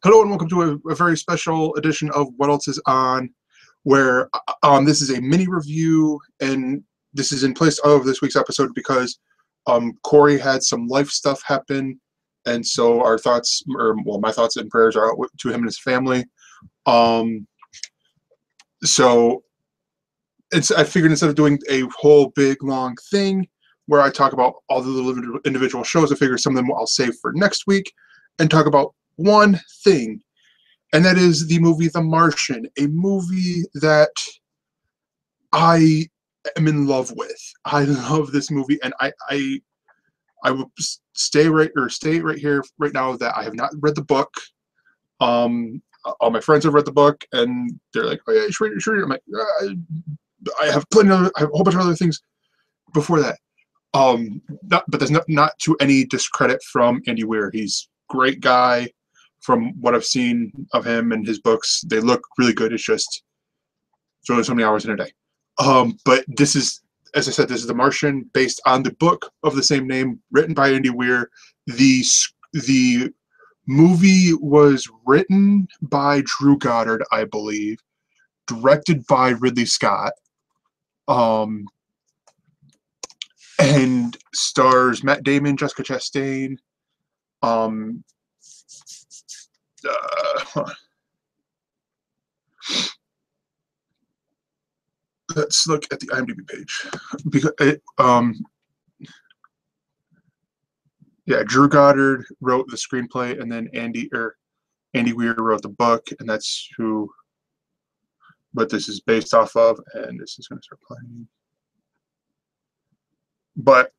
Hello and welcome to a very special edition of What Else Is On, where this is a mini review, and this is in place of this week's episode because Corey had some life stuff happen, and so our thoughts, my thoughts and prayers are out to him and his family. So I figured instead of doing a whole big long thing where I talk about all the little individual shows, I figure some of them I'll save for next week and talk about one thing, and that is the movie The Martian, a movie that I am in love with. I love this movie, and I will stay right here right now that I have not read the book. All my friends have read the book, and they're like, "Oh yeah, you should read it." I'm like, I have I have a whole bunch of other things before that. But there's not to any discredit from Andy Weir. He's a great guy. From what I've seen of him and his books, they look really good. It's just there's only so many hours in a day. But this is, as I said, this is The Martian, based on the book of the same name, written by Andy Weir. The movie was written by Drew Goddard, I believe, directed by Ridley Scott, and stars Matt Damon, Jessica Chastain. Let's look at the IMDb page, because yeah, Drew Goddard wrote the screenplay, and then Andy Weir wrote the book, and that's what this is based off of. And this is going to start playing. But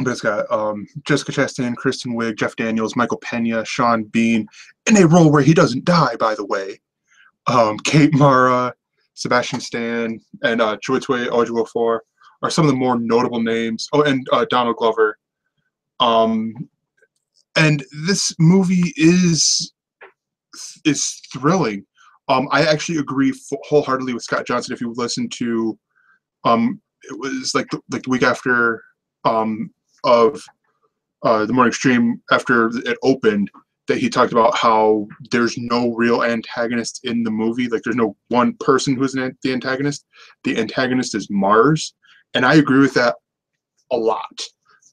it's got Jessica Chastain, Kristen Wiig, Jeff Daniels, Michael Pena, Sean Bean, in a role where he doesn't die, by the way. Kate Mara, Sebastian Stan, and Chiwetel Ejiofor are some of the more notable names. Oh, and Donald Glover. And this movie is thrilling. I actually agree wholeheartedly with Scott Johnson. If you listen to, it was like the week after of the morning stream after it opened, that he talked about how there's no real antagonist in the movie. Like, there's no one person who's the antagonist. The antagonist is Mars. And I agree with that a lot,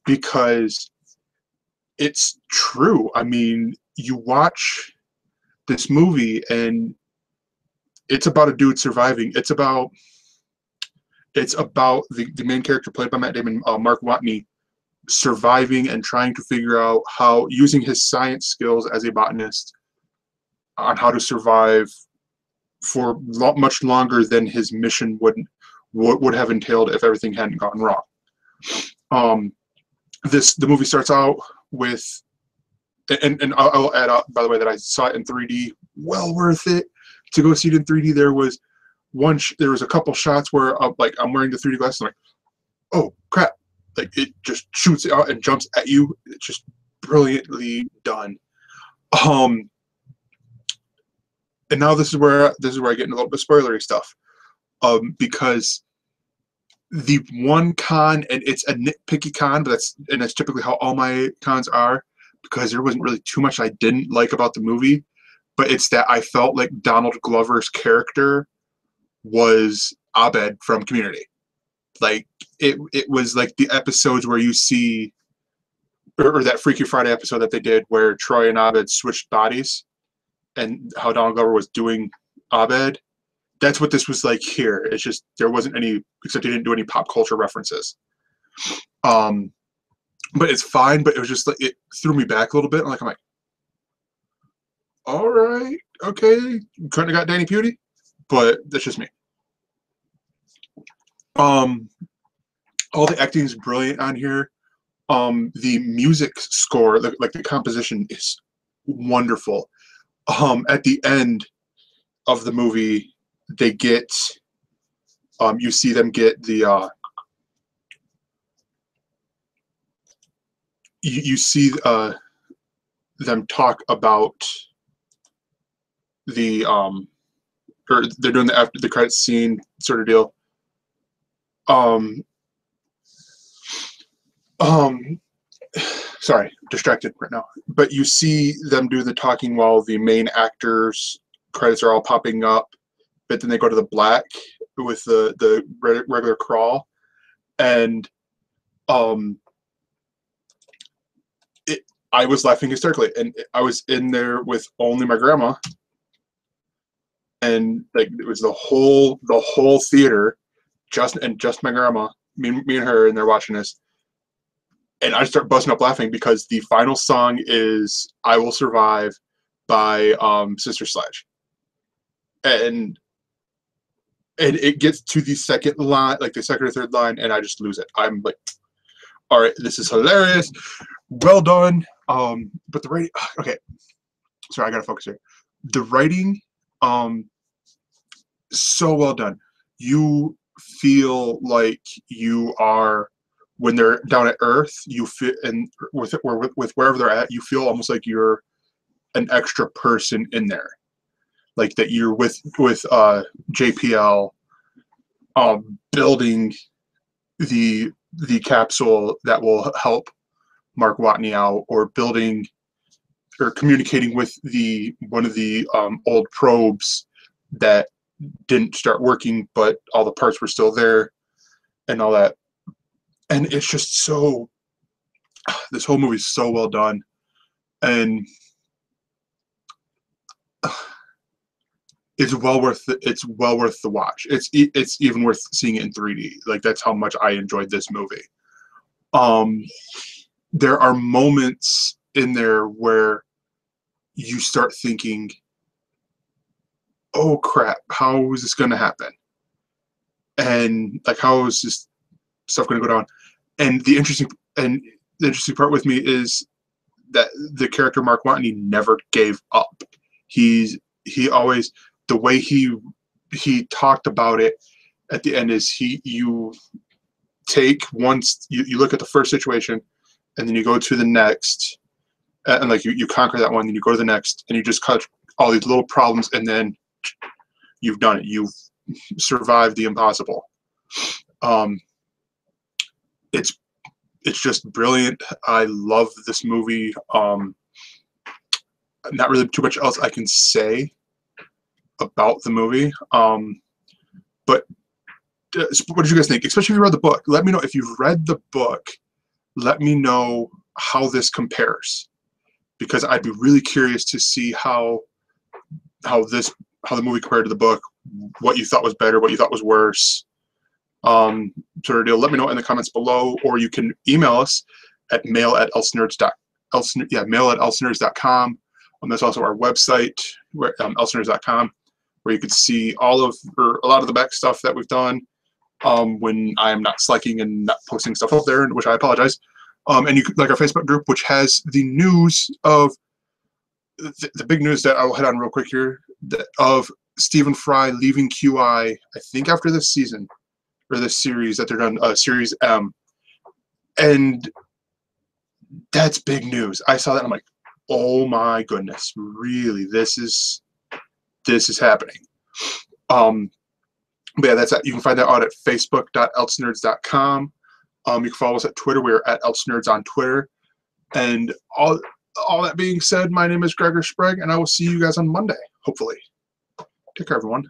because it's true. I mean, you watch this movie and it's about a dude surviving. It's about the main character, played by Matt Damon, Mark Watney, surviving and trying to figure out how, using his science skills as a botanist, on how to survive for much longer than his mission would have entailed if everything hadn't gone wrong. The movie starts out with, and I'll add up, by the way, that I saw it in 3D. Well worth it to go see it in 3D. There was a couple shots where like I'm wearing the 3D glasses, and I'm like, oh crap. Like, it just shoots out and jumps at you. It's just brilliantly done. And now this is where I get into a little bit of spoilery stuff. Because the one con, and it's a nitpicky con, but that's typically how all my cons are, because there wasn't really too much I didn't like about the movie, but it's that I felt like Donald Glover's character was Abed from Community. Like, it was like the episodes where you see, or that Freaky Friday episode that they did where Troy and Abed switched bodies, and how Donald Glover was doing Abed. That's what this was like here. It's just there wasn't any, except he didn't do any pop culture references. But it's fine. But it was just like, it threw me back a little bit. I'm like, all right, okay, couldn't have got Danny Pudi, but that's just me. All the acting is brilliant on here. The music score, like the composition, is wonderful. At the end of the movie, they get, you see them get the, you see them talk about the, or they're doing the after the credits scene sort of deal. sorry, distracted right now. But you see them do the talking while the main actors' credits are all popping up, but then they go to the black with the regular crawl, and um, I was laughing hysterically, and I was in there with only my grandma, and like it was the whole theater, just my grandma, me and her, and they're watching this. And I start busting up laughing because the final song is "I Will Survive" by Sister Sledge, and it gets to the second line, like the second or third line, and I just lose it. I'm like, all right, this is hilarious, well done. But the writing, okay, sorry, I gotta focus here. The writing, so well done. You feel like you are, when they're down at Earth, you feel, and with wherever they're at, you feel almost like you're an extra person in there, like that you're with JPL, building the capsule that will help Mark Watney out, or building or communicating with the one of the old probes that didn't start working, but all the parts were still there, and all that. And it's just so, this whole movie is so well done, and it's well worth the watch. It's even worth seeing it in 3D. Like, that's how much I enjoyed this movie. There are moments in there where you start thinking, oh crap, how is this going to happen? And like, how is this stuff going to go down? And the interesting part with me is that the character Mark Watney never gave up. He always, the way he talked about it at the end is you take once you look at the first situation, and then you go to the next, and like you conquer that one, then you go to the next, and you just cut all these little problems, and then you've done it. You've survived the impossible. It's just brilliant. I love this movie. Not really too much else I can say about the movie. But what did you guys think? Especially if you read the book. Let me know if you've read the book. Let me know how this compares, because I'd be really curious to see how the movie compared to the book. What you thought was better, what you thought was worse. Sort of deal. Let me know in the comments below, or you can email us at mail@elsenerds.com. That's also our website, elsenerds.com, where you can see all of, or a lot of the back stuff that we've done when I am not slacking and not posting stuff up there, which I apologize. And you like our Facebook group, which has the news of the big news that I'll hit on real quick here, of Stephen Fry leaving QI, I think after this season, or this series that they're done, Series M. And that's big news. I saw that and I'm like, oh my goodness, really, this is happening. But yeah, that's that. You can find that out at facebook.elsenerds.com. You can follow us at Twitter. We're at elsenerds on Twitter. And all that being said, my name is Gregor Sprague, and I will see you guys on Monday, hopefully. Take care, everyone.